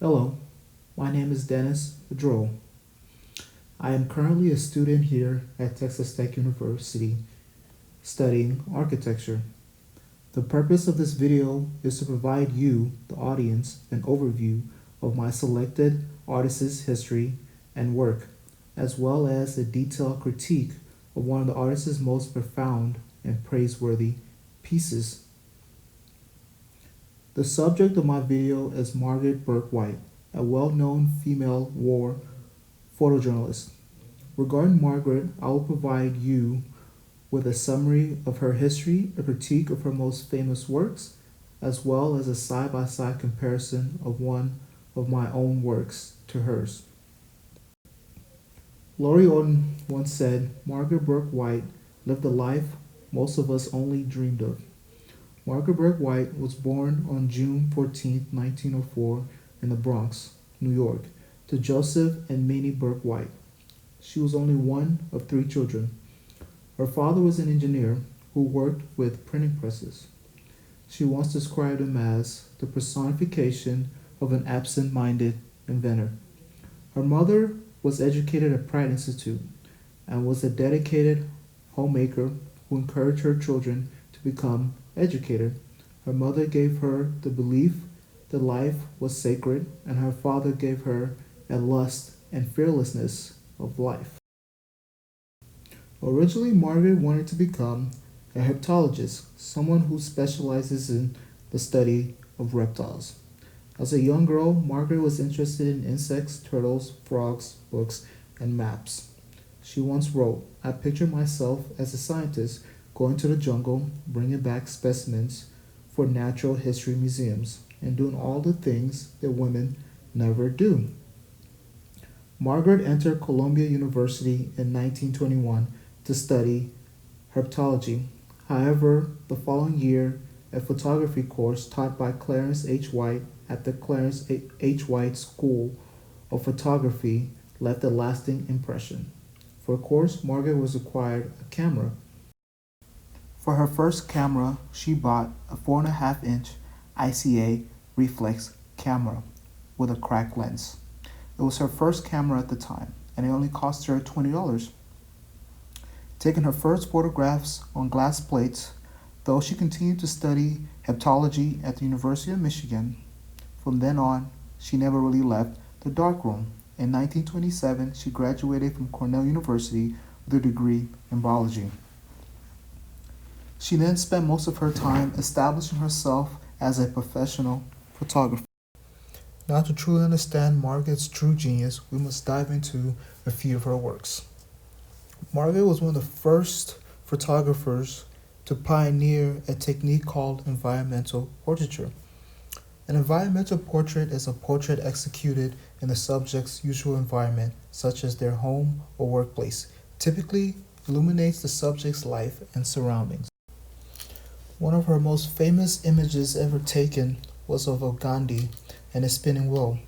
Hello, my name is Dennis Bedroll. I am currently a student here at Texas Tech University studying architecture. The purpose of this video is to provide you, the audience, an overview of my selected artist's history and work, as well as a detailed critique of one of the artist's most profound and praiseworthy pieces. The subject of my video is Margaret B White, a well-known female war photojournalist. Regarding Margaret, I will provide you with a summary of her history, a critique of her most famous works, as well as a side by side comparison of one of my own works to hers. Laurie Odin once said Margaret Burke White lived a life most of us only dreamed of. Margaret Burke White was born on June 14, 1904, in the Bronx, New York, to Joseph and Minnie Burke White. She was only one of three children. Her father was an engineer who worked with printing presses. She once described him as the personification of an absent minded inventor. Her mother was educated at Pratt Institute and was a dedicated homemaker who encouraged her children to become educated. Her mother gave her the belief that life was sacred, and her father gave her a lust and fearlessness of life. Originally, Margaret wanted to become a herpetologist, someone who specializes in the study of reptiles. As a young girl, Margaret was interested in insects, turtles, frogs, books, and maps. She once wrote, "I picture myself as a scientist going to the jungle, bringing back specimens for natural history museums, and doing all the things that women never do." Margaret entered Columbia University in 1921 to study herpetology. However, the following year, a photography course taught by Clarence H. White at the Clarence H. White School of Photography left a lasting impression. For the course, Margaret was required a camera. For her first camera, she bought a 4.5-inch ICA reflex camera with a cracked lens. It was her first camera at the time, and it only cost her $20. Taking her first photographs on glass plates, though she continued to study heptology at the University of Michigan. From then on, she never really left the darkroom. In 1927, she graduated from Cornell University with a degree in biology. She then spent most of her time establishing herself as a professional photographer. Now, to truly understand Margaret's true genius, we must dive into a few of her works. Margaret was one of the first photographers to pioneer a technique called environmental portraiture. An environmental portrait is a portrait executed in the subject's usual environment, such as their home or workplace, typically illuminates the subject's life and surroundings. One of her most famous images ever taken was of Gandhi and a spinning wheel.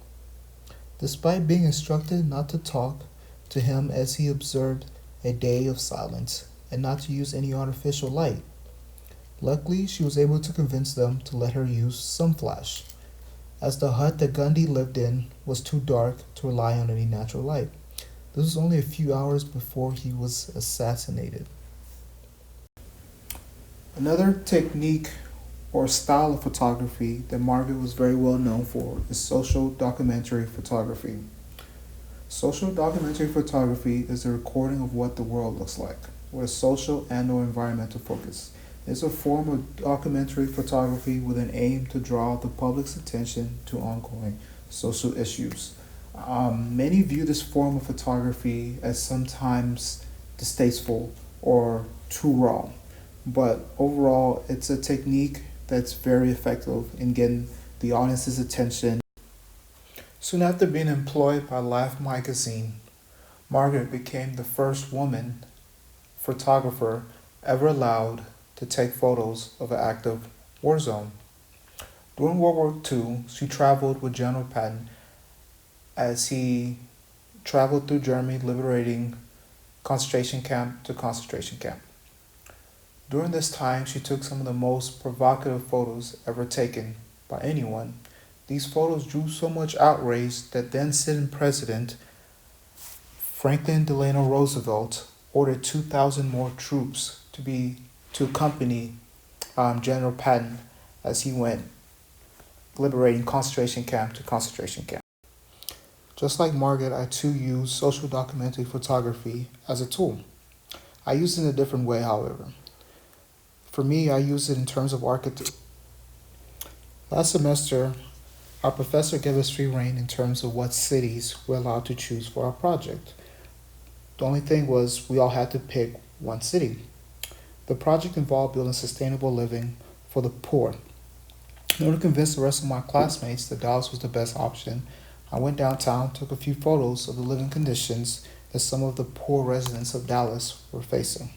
Despite being instructed not to talk to him as he observed a day of silence and not to use any artificial light, luckily she was able to convince them to let her use some flash, as the hut that Gandhi lived in was too dark to rely on any natural light. This was only a few hours before he was assassinated. Another technique or style of photography that Margaret was very well known for is social documentary photography. Social documentary photography is the recording of what the world looks like, with a social and/or environmental focus. It's a form of documentary photography with an aim to draw the public's attention to ongoing social issues. Many view this form of photography as sometimes distasteful or too raw, but overall, it's a technique that's very effective in getting the audience's attention. Soon after being employed by Life magazine, Margaret became the first woman photographer ever allowed to take photos of an active war zone. During World War II, she traveled with General Patton as he traveled through Germany liberating concentration camp to concentration camp. During this time, she took some of the most provocative photos ever taken by anyone, These photos drew so much outrage that then sitting president Franklin Delano Roosevelt ordered 2,000 more troops to accompany General Patton as he went liberating concentration camp to concentration camp. Just like Margaret, I too use social documentary photography as a tool. I use it in a different way, however. For me, I use it in terms of architecture. Last semester, our professor gave us free rein in terms of what cities we're allowed to choose for our project. The only thing was we all had to pick one city. The project involved building sustainable living for the poor. In order to convince the rest of my classmates that Dallas was the best option, I went downtown, took a few photos of the living conditions that some of the poor residents of Dallas were facing.